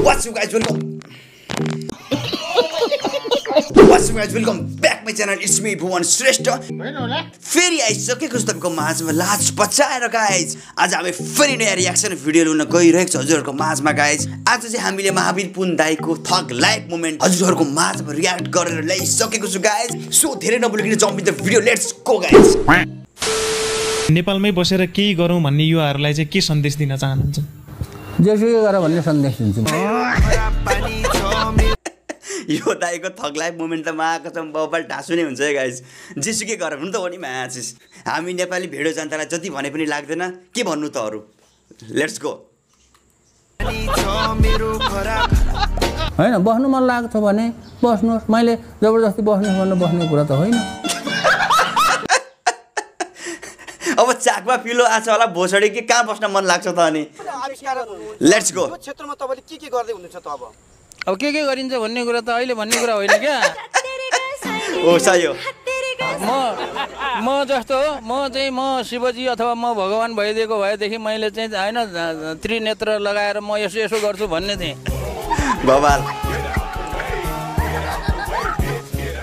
What's up guys, welcome back my channel. It's me Bhuvan Shrestha. फेरि आइसकेको छु तपाईको माझमा लाज बचाएर गाइज। आज हामी फेरि नयाँ रियाक्सन भिडियो ल्याउन गइरहेको छु हजुरहरुको माझमा गाइज। आज चाहिँ हामीले महावीर पुन दाइको थग लाइफ मोमेन्ट हजुरहरुको माझमा रियाक्ट गरेर ल्याइसकेको छु गाइज। सो धेरै नबोलिकन jump in the video, let's go guys. नेपालमै बसेर केही गरौँ भन्ने युवाहरूलाई चाहिँ के सन्देश दिन चाहनुहुन्छ? जेसुकै गर भन्ने सन्देश दिन्छु। यो दाइको थग लाइफ मोमेन्ट त माको त बबल ढासु नै हुन्छ है गाइज। जेसुकै गर हुन त हो नि म्याचिस। हामी नेपाली भेडो जनतालाई जति भने पनि लाग्दैन, के भन्नु त अरु। Let's go. हैन बस्नु मन लाग्छ भने बस्नुस्, मैले जबरजस्ती बस्नुस् भन्नु बस्ने कुरा त होइन। अब चाकमा पिलो आछ होला भोसडी के कहाँ बस्न मन लाग्छ त अनि। Let's go. यो क्षेत्रमा तपाईले के गर्दै हुनुहुन्छ त अब? अब के गरिन्छ भन्ने कुरा त अहिले भन्ने कुरा होइन क्या। ओ सायो म जस्तो म शिवजी अथवा म भगवान भइदिएको भएदेखि मैले चाहिँ हैन त्रिनेत्र लगाएर म यसो गर्छु भन्ने थिएँ। बबाल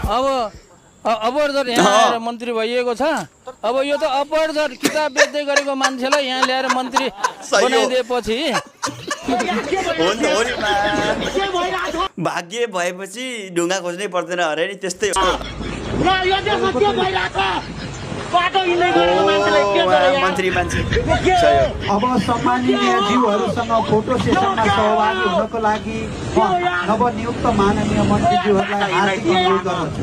अब अपर्झर यहाँ आएर मन्त्री भइएको छ। अब यो त अपर्झर किताब बेच्दै गरेको मान्छेलाई यहाँ ल्याएर मन्त्री बनाइदिएपछि भाग्य भएपछि ढुङ्गा खोज्नै पर्दैन अरे नि, त्यस्तै हो। मन्त्री मान्छे अब सम्माननीय ज्यूहरुसँग फोटो सेसनमा सहभागी हुनको लागि नवनियुक्त माननीय मन्त्रीज्यूहरुलाई हार्दिक अनुरोध गर्दछु।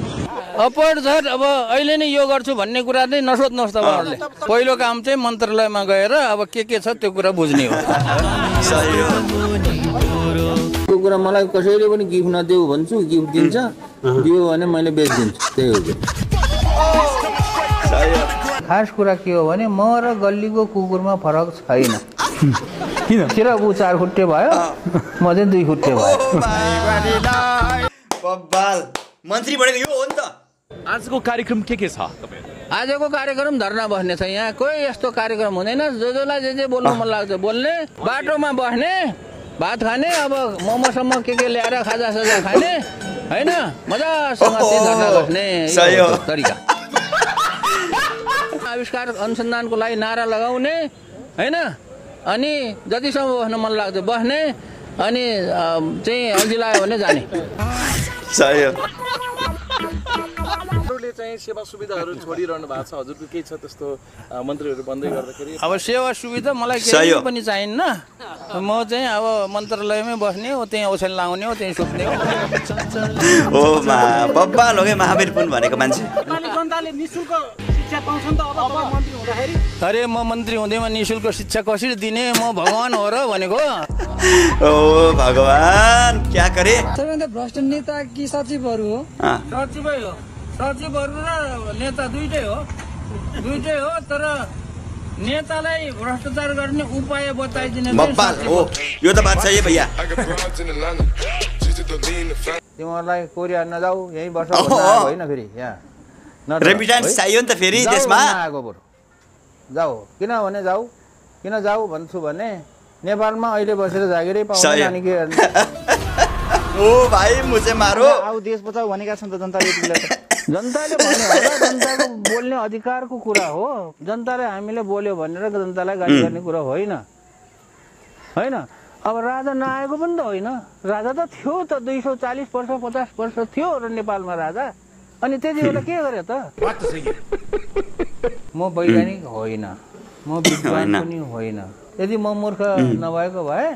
अपर्झर अब अहिले नै यो गर्छु भन्ने कुरा चाहिँ नसोध्नुहोस् तपाईहरुले। पहिलो काम चाहिँ मन्त्रालयमा गएर अब के छ त्यो कुरा बुझ्ने हो। त्यो कुरा मलाई कसैले पनि गिफ्ट नदेऊ भन्छु, गिफ्ट दिन्छ, दियो भने मैले बेचिदिन्छु, त्यही हो। खास कुरा के हो भने म र गल्लीको कुकुरमा फरक छैन। किन? सिरबु 4 खुट्टे भयो, म चाहिँ 2 खुट्टे भयो। बब्बाल मन्त्री बनेको यो हो नि त। आजको कार्यक्रम के छ तपाईहरु? आजको कार्यक्रम धरना बस्ने छ। यहाँ कोही यस्तो कार्यक्रम हुँदैन। जसलाई जे बोल्नु मन लाग्छ बोल्ने, बाटोमा बस्ने, भात खाने, अब मोमोसम्म के ल्याएर खाजा खाने हैन, मजासँग धरना बस्ने तरिका। आविष्कार अनुसन्धानको लागि नारा लगाउने हैन, अनि जतिसम्म बस्न मन लाग्छ बस्ने, अनि चाहिँ अघि लाग्यो भने जाने। हजुरले चाहिँ सेवा सुविधाहरू छोडिरहनु भएको छ, हजुरको के छ त्यस्तो मन्त्रीहरू बन्दै गर्दाखेरि? अब सेवा सुविधा मलाई केही पनि चाहिन्न। म चाहिँ अब मन्त्रालयमै बस्ने हो, त्यही ओछ्यान लाउने हो, त्यही सुत्ने हो। ओ मा बब्बाल हो के महावीर पुन भनेको मान्छे। जनताले निशुल्क शिक्षा पाउँछन् त अब मन्त्री हुँदाखेरि? अरे म मन्त्री हुँदैमा निशुल्क शिक्षा कसरी दिने? म भगवान हो र भनेको। ओ भगवान क्या करे। सबैभन्दा भ्रष्ट नेता कि सचिवहरू हो? सचिवै हो। सचिवहरू र नेता दुईटै हो। तर नेतालाई भ्रष्टाचार गर्ने उपाय बताइदिने बब्बाल हो। यो त बात सही है भैया। तिमीहरूलाई कोरिया नजाऊ, यही वर्ष होइन फेरि यहाँ रेमिटेन्स चाहियो नि त फेरि देशमा आएको बरु जाऊ। किनभने किन जाऊ भन्छु भने नेपालमा अहिले बसेर जागिरै पाउँदैन अनि के गर्ने। ओ भाइ मुझे मारो। आउ देश बचाऊ भनेका छन् त जनताले। जनताले भन्यो होला, जनताको बोल्ने अधिकारको कुरा हो। जनताले हामीले बोल्यो भनेर जनतालाई गाली गर्ने कुरा होइन। अब राजा नआएको पनि त होइन, राजा त थियो त 240 वर्ष 50 वर्ष थियो र नेपालमा राजा। अनि त्यति बेला के गर्यो त? म वैज्ञानिक होइन, म विद्वान पनि होइन। यदि म मूर्ख नभएको भए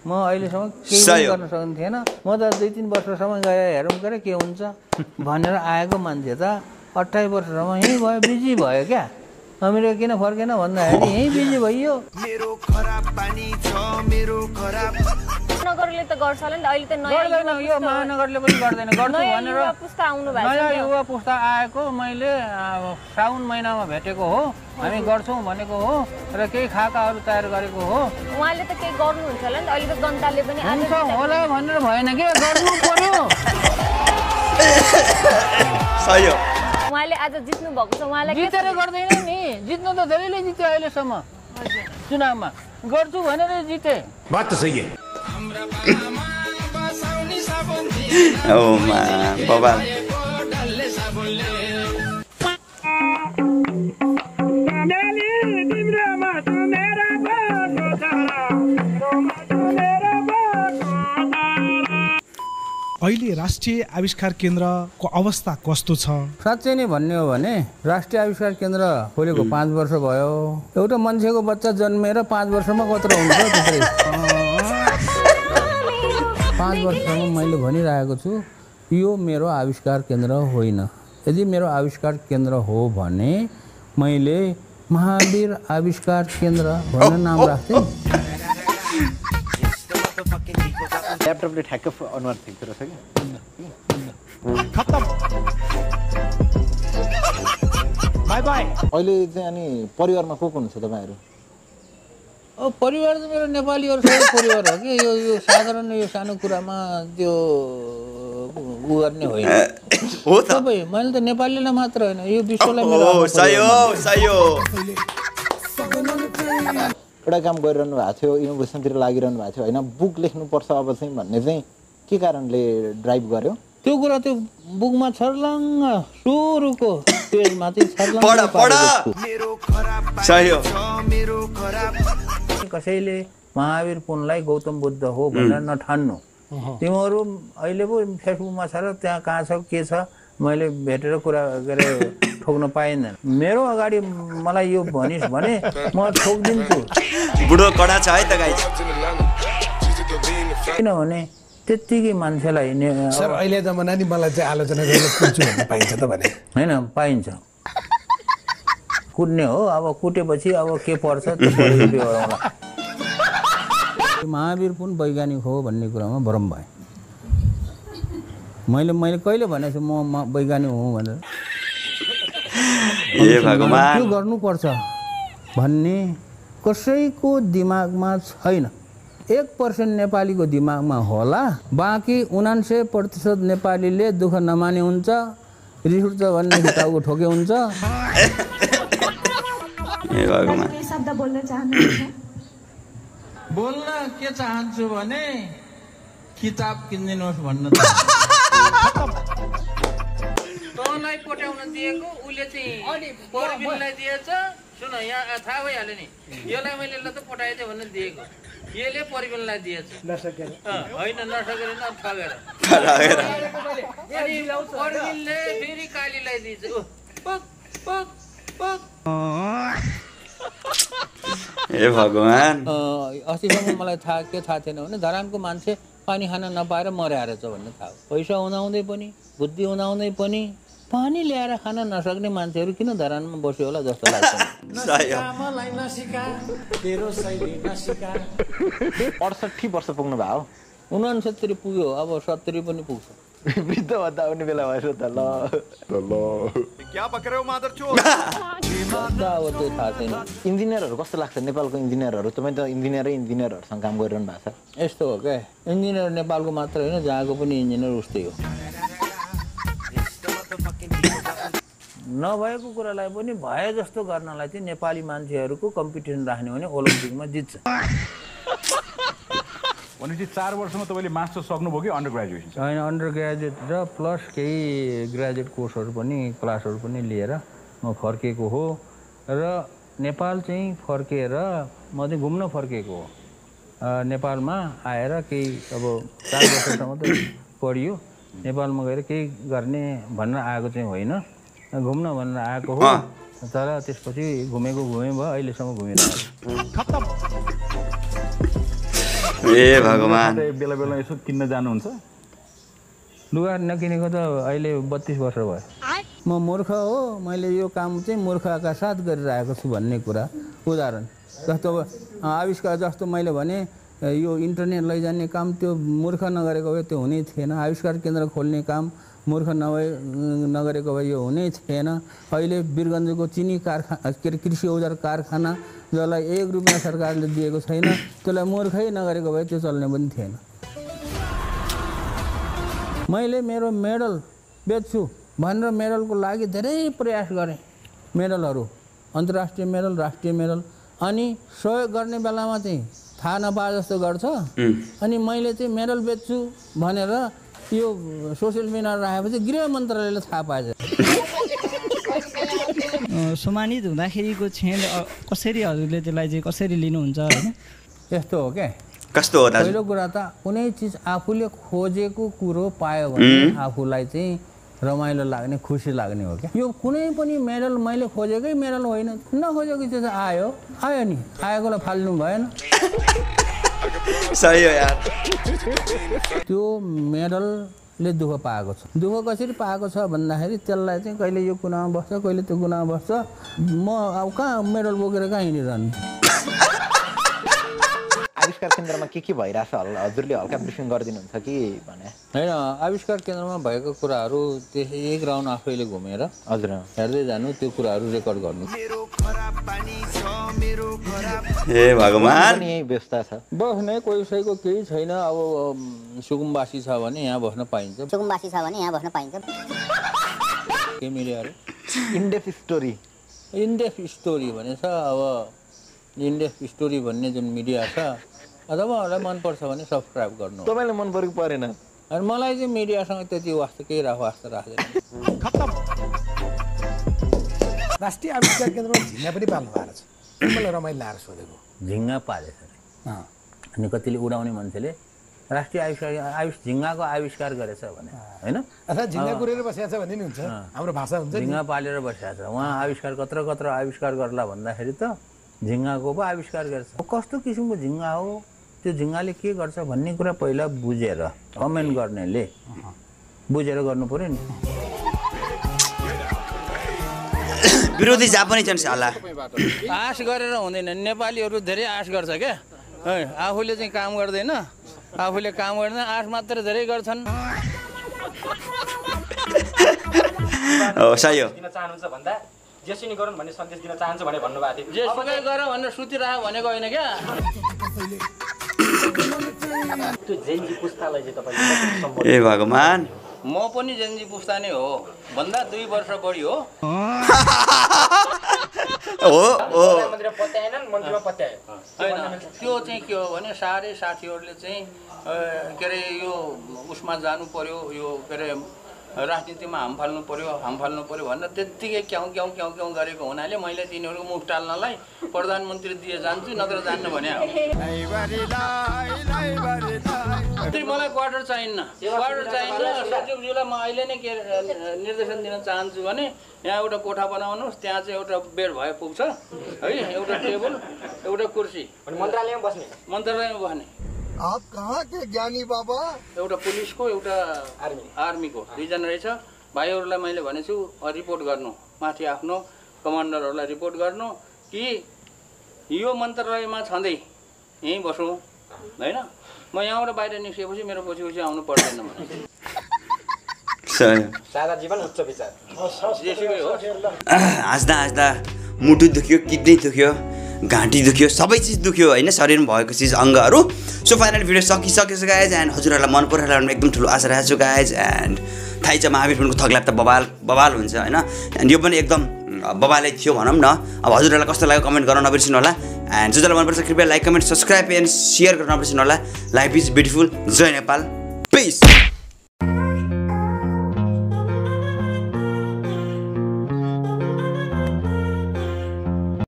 म अहिलेसम्म केही गर्न सक्ने थिएन। म त 2-3 वर्षसम्म गएर हेरौँ के हुन्छ भनेर आएको मान्छे त 28 वर्षसम्म यहीँ भयो, बिजी भयो क्या। अमेरिका किन फर्केन भन्दाखेरि यहीँ बिजी भइयो। महानगरले त गर्छ होला नि त, अहिले त गर्दैन। यो महानगरले पनि गर्दैन। गर्छु भनेर नयाँ युवा पुस्ता आएको मैले साउन महिनामा भेटेको हो। हामी गर्छौँ भनेको हो र केही खाकाहरू तयार गरेको हो। उहाँले त केही गर्नुहुन्छ होला नि त, अहिले त जनताले पनि हुन्छ होला भनेर भएन के, गर्नु पर्यो। सही हो। उहाँले आज जित्नु भएको छ, उहाँलाई जितेर गर्दैन नि। जित्नु त धेरैले जित्यो अहिलेसम्म चुनावमा। गर्छु भनेर जिते। बात त सही है। ओ मा बाबा अहिले राष्ट्रिय आविष्कार केन्द्रको अवस्था कस्तो छ? साँच्चै नै भन्ने हो भने राष्ट्रिय आविष्कार केन्द्र खोलेको 5 वर्ष भयो। एउटा मान्छेको बच्चा जन्मेर 5 वर्षमा कत्रो हुन्छ त्यसरी 5 वर्षसम्म मैले भनिरहेको छु यो मेरो आविष्कार केन्द्र होइन। यदि मेरो आविष्कार केन्द्र हो भने मैले महावीर आविष्कार केन्द्र भनेर नाम राख्थेँ। ल्यापटपले ठ्याक्क अनुहार थिक्दो रहेछ कि खत्तम बाई बाई। अहिले चाहिँ अनि परिवारमा को हुनुहुन्छ तपाईँहरू? परिवार त मेरो नेपालीहरू सबै परिवार हो कि यो साधारण यो सानो कुरामा त्यो उ गर्ने होइन हो त सबै। मैले त नेपालीलाई मात्र होइन यो विश्वलाई मेरो एउटा काम गरिरहनु भएको थियो, इनोभेसनतिर लागिरहनु भएको थियो होइन, बुक लेख्नुपर्छ अब चाहिँ भन्ने चाहिँ के कारणले ड्राइभ गर्यो? त्यो कुरा त्यो बुकमा छर्लङ्ग सुरुको पेजमा चाहिँ छर्लङ्ग कसैले महावीर पुनलाई गौतम बुद्ध हो भनेर नठान्नु। तिमीहरू अहिले पो फेसबुकमा छ र त्यहाँ कहाँ छ के छ मैले भेटेर कुरा गरे ठोक्न पाइँदैन। मेरो अगाडि मलाई यो भनिस् भने म ठोकिदिन्छु। बुढो कडा छ है त गाइस। किनभने त्यत्तिकै मान्छेलाई सर अहिले जमाना नि मलाई चाहिँ आलोचना गर्न कुर्छु भन्ने पाइन्छ त भने होइन पाइन्छ कुट्ने हो। अब कुटेपछि अब के पर्छ त्यो होला। महावीर पुन वैज्ञानिक हो भन्ने कुरामा भ्रम भयो। मैले कहिले भनेको छु म वैज्ञानिक हुँ भनेर? ए भगवान त्यो गर्नुपर्छ भन्ने कसैको दिमागमा छैन। 1% नेपालीको दिमागमा होला, बाँकी 99% नेपालीले दुःख नमाने हुन्छ, रिस उठ्छ भन्ने टाउको ठोके हुन्छ। ए भगवान शब्द बोल्न चाहनुहुन्छ? बोल्न के चाहन्छु भने किताब किनिदिनुहोस् भन्न तँलाई पठाउन दिएको उसले चाहिँ परबिनलाई दिएछ। सुन यहाँ थाहा भइहाल्यो नि यसलाई मैले ल त पठाइदिएँ भनेर दिएको यसले परबिनलाई दिएछ होइन नसकेर न ठगेर अनि परबिनले फेरि कालीलाई दिएछ। ए भगवान अस्तिसम्म मलाई थाहा थिएन भने धरानको मान्छे पानी खान नपाएर मर्या रहेछ भन्ने थाहा हो। पैसा हुँदाहुँदै पनि बुद्धि हुँदाहुँदै पनि पानी ल्याएर खान नसक्ने मान्छेहरू किन धरानमा बस्यो होला जस्तो लाग्छ। 68 वर्ष पुग्नु भयो? 69 पुग्यो, अब 70 पनि पुग्छ। वृद्ध भन्दा आउने बेला भएछ त ल अब त्यो थाहा छैन। इन्जिनियरहरू कस्तो लाग्छ नेपालको इन्जिनियरहरू? तपाईँ त इन्जिनियरहरूसँग काम गरिरहनु भएको छ। यस्तो हो क्या, इन्जिनियर नेपालको मात्र होइन जहाँको पनि इन्जिनियर उस्तै हो। नभएको कुरालाई पनि भए जस्तो गर्नलाई चाहिँ नेपाली मान्छेहरूको कम्पिटिसन राख्ने भने ओलम्पिकमा जित्छ। भनेपछि 4 वर्षमा तपाईँले मास्टर सक्नुभयो कि अन्डर ग्रेजुएसन? होइन, अन्डर ग्रेजुएट र प्लस केही ग्रेजुएट कोर्सहरू पनि क्लासहरू पनि लिएर म फर्केको हो र नेपाल चाहिँ फर्केर म चाहिँ घुम्न फर्केको हो। नेपालमा आएर केही अब 4 वर्षसम्म त पढियो, नेपालमा गएर केही गर्ने भनेर आएको चाहिँ होइन, घुम्न भनेर आएको हो। तर त्यसपछि घुमे भयो, अहिलेसम्म घुमिरहेको। ए भगवान बेला बेला यसो किन्न जानुहुन्छ? लुगा नकिनेको त अहिले 32 वर्ष भयो। म मूर्ख हो, मैले यो काम चाहिँ मूर्खका साथ गरिरहेको छु भन्ने कुरा उदाहरण जस्तो आविष्कार जस्तो मैले भने यो इन्टरनेट लैजाने काम त्यो मूर्ख नगरेको भए त्यो हुनै थिएन। आविष्कार केन्द्र खोल्ने काम मूर्ख नगरेको भए यो हुनै थिएन। अहिले वीरगञ्जको चिनी कारखाना कृषि औजार कारखाना जसलाई 1 रुपियाँ सरकारले दिएको छैन त्यसलाई मूर्खै नगरेको भए त्यो चल्ने पनि थिएन। मैले मेरो मेडल बेच्छु भनेर मेडलको लागि धेरै प्रयास गरेँ, मेडलहरू अन्तर्राष्ट्रिय मेडल, राष्ट्रिय मेडल, अनि सहयोग गर्ने बेलामा चाहिँ थाहा नपाए जस्तो गर्छ अनि मैले चाहिँ मेडल बेच्छु भनेर यो सोसियल मिडियामा राखेपछि गृह मन्त्रालयले थाहा पाएछ। सम्मानित हुँदाखेरिको क्षण कसरी हजुरले त्यसलाई चाहिँ कसरी लिनुहुन्छ हैन? यस्तो हो के कस्तो हो दाजु? पहिलो कुरा त कुनै चिज आफूले खोजेको कुरो पायो भने आफूलाई चाहिँ रमाइलो लाग्ने खुसी लाग्ने हो क्या। यो कुनै पनि मेडल मैले खोजेकै मेडल होइन, नखोजेको चिज आयो नि, आएकोलाई फाल्नु भएन। सही हो यार। त्यो मेडलले दुःख पाएको छ। दुःख कसरी पाएको छ भन्दाखेरि त्यसलाई चाहिँ कहिले यो कुनामा बस्छ कहिले त्यो कुनामा बस्छ। म अब कहाँ मेडल बोकेर कहाँ हिँडिरहनु। आविष्कार केन्द्रमा के भइरहेछ हजुरले हल्का ब्रिफिङ गरिदिनुहुन्छ कि भने? होइन, आविष्कार केन्द्रमा भएको कुराहरू त्यसै एक राउन्ड आफैले घुमेर हजुर हेर्दै जानु, त्यो कुराहरू रेकर्ड गर्नु। ए भगवान, यही व्यवस्था छ। बस्ने कोहीको केही छैन। अब सुकुम्बासी छ भने यहाँ बस्न पाइन्छ। के मिल्यो अरे? इन्डेप्थ स्टोरी भने छ। अब इन्डेप्थ स्टोरी भन्ने जुन मिडिया छ, तपाईँहरूलाई मनपर्छ भने सब्सक्राइब गर्नु। तपाईँलाई मन परेको परेन? अनि मलाई चाहिँ मिडियासँग त्यति वास्ता केही वास्ता राख्दैन। राष्ट्रिय आविष्कार केन्द्रमा झिङ्गा पनि पाल्नु भएको छ। मलाई रमाइलो लागेर सोधेको। झिङ्गा पालेछ अरे अनि कतिले उडाउने मान्छेले राष्ट्रिय झिङ्गाको आविष्कार गरेछ भने होइन, अथवा झिङ्गा कुरेर बसेको छ भन्ने नि हुन्छ, हाम्रो भाषा हुन्छ। झिङ्गा पालेर बसेको छ उहाँ आविष्कार कत्रो आविष्कार गर्ला भन्दाखेरि त झिङ्गाको पो आविष्कार गर्छ। कस्तो किसिमको झिङ्गा हो, त्यो झिङ्गाले के गर्छ भन्ने कुरा पहिला बुझेर कमेन्ट गर्नेले बुझेर गर्नु पर्यो नि। विरोधी जापानी छन् साला। आश गरेर हुँदैन, नेपालीहरू धेरै आश गर्छ क्या। आफूले चाहिँ काम गर्दैन, आफूले काम गर्दैन, आश मात्र धेरै गर्छन्। सही हो। जेसुकै गरौँ भन्ने सन्देश दिन चाहन्छु भने भन्नुभएको थियो। जेसुकै गरौँ भनेर सुतिरह भनेको होइन क्या। त्यो जेनजी पुस्तालाई चाहिँ तपाईले ए भगवान, म पनि जेनजी पुस्ता नै हो भन्दा 2 वर्ष बढी हो। मन्त्रीमा पत्याएनन्, मन्त्रीमा पत्याए होइन। त्यो चाहिँ के हो भने सारे साथीहरूले चाहिँ के अरे यो उसमा जानु पर्यो, यो के अरे राजनीतिमा हाम फाल्नु पर्यो भनेर त्यत्तिकै क्याउ गरेको हुनाले मैले तिनीहरूको मुख टाल्नलाई प्रधानमन्त्री दिए जान्छु नत्र जान्न भने मलाई क्वार्टर चाहिन्न। सचिवज्यूलाई म अहिले नै के निर्देशन दिन चाहन्छु भने यहाँ एउटा कोठा बनाउनुहोस्, त्यहाँ चाहिँ एउटा बेड भए पुग्छ है, एउटा टेबल एउटा कुर्सी, मन्त्रालयमा बस्ने। आप कहाँ के ज्ञानी बाबा? एउटा पुलिसको एउटा आर्मीको 2 जना रहेछ। भाइहरूलाई मैले भनेछु रिपोर्ट गर्नु, माथि आफ्नो कमान्डरहरूलाई रिपोर्ट गर्नु कि यो मन्त्रालयमा छँदै यहीँ बसौँ होइन, म यहाँबाट बाहिर निस्केपछि मेरो पछि आउनु पर्दैन भने। सादा जीवन उच्च विचार। हाँस्दा मुटु दुख्यो, किडनी दुख्यो, घाँटी दुख्यो, सबै चिज दुख्यो होइन, शरीरमा भएको चिज अङ्गहरू। सो फाइनल भिडियो सकिसकेछ गाइज एन्ड हजुरहरूलाई मन परेर एकदम ठुलो आशा राखेको छु गाइज। एन्ड थाहै छ महावीर फोनको थगलाप त बवाल हुन्छ होइन, एन्ड यो पनि एकदम बवालै थियो भनौँ न। अब हजुरहरूलाई कस्तो लाग्यो कमेन्ट गर्न नबिर्सिनु होला। एन्ड जो जसलाई मनपर्छ कृपया like comment subscribe and share गर्न नबिर्सिनु होला। Life is beautiful. जय नेपाल, पिस।